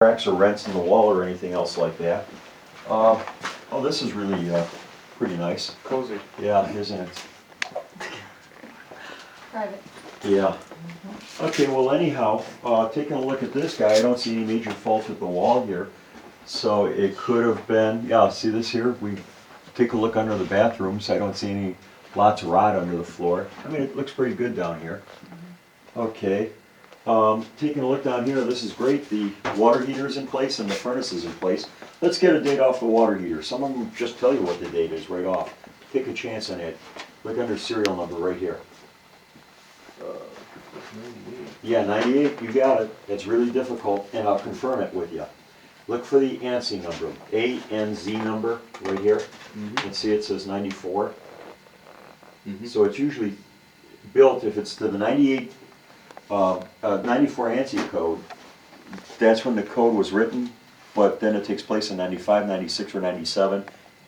cracks or rents in the wall or anything else like that. Oh, this is really pretty nice. Cozy. Yeah, isn't it? Private. Yeah. Okay, well anyhow, taking a look at this guy, I don't see any major fault with the wall here. So it could have been, yeah, see this here? We take a look under the bathrooms. I don't see any lots of rot under the floor. I mean, it looks pretty good down here. Okay. Taking a look down here, this is great. The water heater is in place and the furnace is in place. Let's get a date off the water heater. Some of them just tell you what the date is right off. Take a chance on it. Look under serial number right here. Yeah, 98, you got it. It's really difficult, and I'll confirm it with you. Look for the ANSI number, ANZ number right here. And see it says 94. So it's usually built, if it's to the 94 ANSI code, that's when the code was written, but then it takes place in 95, 96, or 97,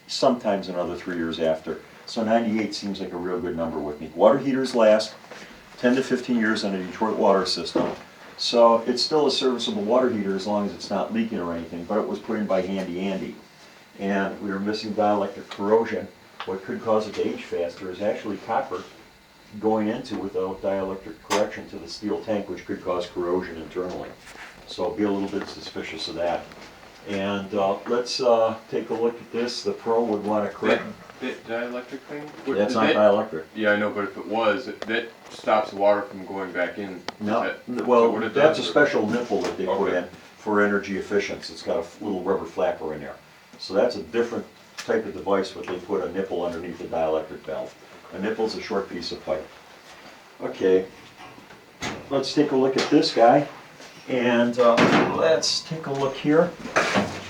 sometimes another 3 years after. So 98 seems like a real good number with me. Water heaters last 10 to 15 years on a Detroit water system. So it's still a serviceable water heater as long as it's not leaking or anything, but it was put in by Handy Andy. And we were missing dielectric corrosion. What could cause it to age faster is actually copper going into without dielectric correction to the steel tank, which could cause corrosion internally. So be a little bit suspicious of that. And let's take a look at this. The pro would want to correct. That dielectric thing? That's not dielectric. Yeah, I know, but if it was, that stops the water from going back in. No, That, well, what it that's a does, special nipple that they put Okay. in for energy efficiency. It's got a little rubber flapper in there. So that's a different type of device, but they put a nipple underneath the dielectric valve. A nipple's a short piece of pipe. Okay, let's take a look at this guy. And let's take a look here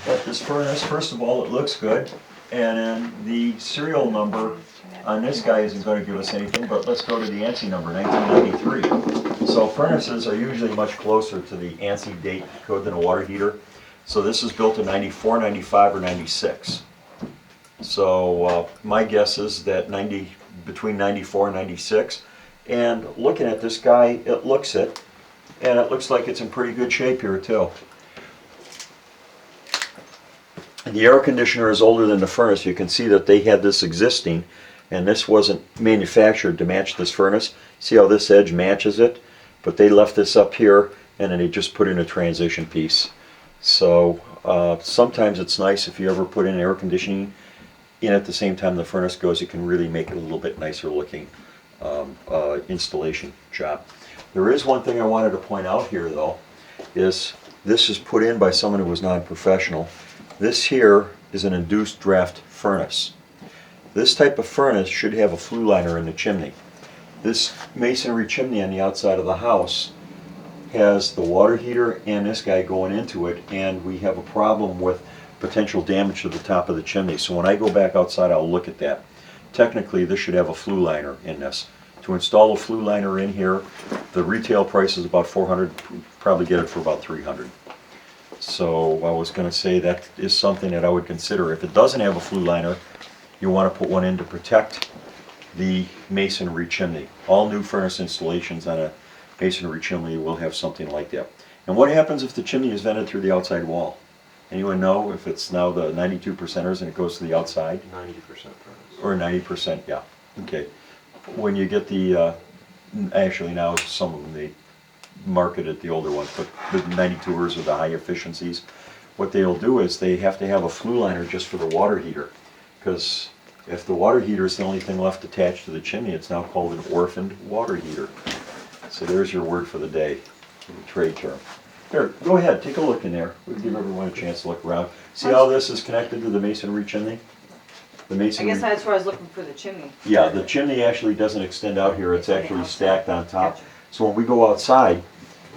at this furnace. First of all, it looks good. And then the serial number on this guy isn't going to give us anything, but let's go to the ANSI number, 1993. So furnaces are usually much closer to the ANSI date code than a water heater. So this is built in 94, 95, or 96. So my guess is that between 94 and 96. And looking at this guy, it looks it. And it looks like it's in pretty good shape here too. The air conditioner is older than the furnace. You can see that they had this existing, and this wasn't manufactured to match this furnace. See how this edge matches it? But they left this up here, and then they just put in a transition piece. So sometimes it's nice if you ever put in air conditioning in at the same time the furnace goes. You can really make it a little bit nicer looking installation job. There is one thing I wanted to point out here though, is this is put in by someone who was non-professional. This here is an induced draft furnace. This type of furnace should have a flue liner in the chimney. This masonry chimney on the outside of the house has the water heater and this guy going into it, and we have a problem with potential damage to the top of the chimney. So when I go back outside, I'll look at that. Technically, this should have a flue liner in this. To install a flue liner in here, the retail price is about $400, probably get it for about $300. So I was going to say that is something that I would consider. If it doesn't have a flue liner, you want to put one in to protect the masonry chimney. All new furnace installations on a masonry chimney will have something like that. And what happens if the chimney is vented through the outside wall? Anyone know if it's now the 92 percenters and it goes to the outside? 90% furnace. Or 90%, yeah. Okay. When you get the, actually now some of them, they marketed the older ones, but the 92ers are the high efficiencies. What they'll do is they have to have a flue liner just for the water heater, because if the water heater is the only thing left attached to the chimney, it's now called an orphaned water heater. So there's your word for the day, the trade term. Here, go ahead, take a look in there. We'll give everyone a chance to look around. See how this is connected to the masonry chimney? The I masonry. guess that's where I was looking for the chimney. Yeah, the chimney actually doesn't extend out here. It's actually stacked on top. Gotcha. So when we go outside,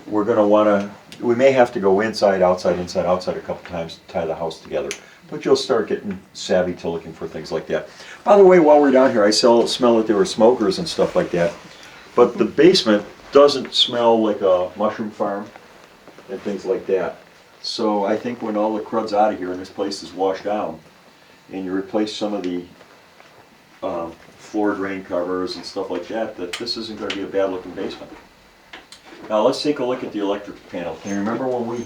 we're going to want to, we may have to go inside, outside, inside, outside a couple times to tie the house together. But you'll start getting savvy to looking for things like that. By the way, while we're down here, I smell that there were smokers and stuff like that. But the basement doesn't smell like a mushroom farm and things like that. So I think when all the crud's out of here and this place is washed down, and you replace some of the floor drain covers and stuff like that, that this isn't going to be a bad looking basement. Now let's take a look at the electric panel. Can you remember when we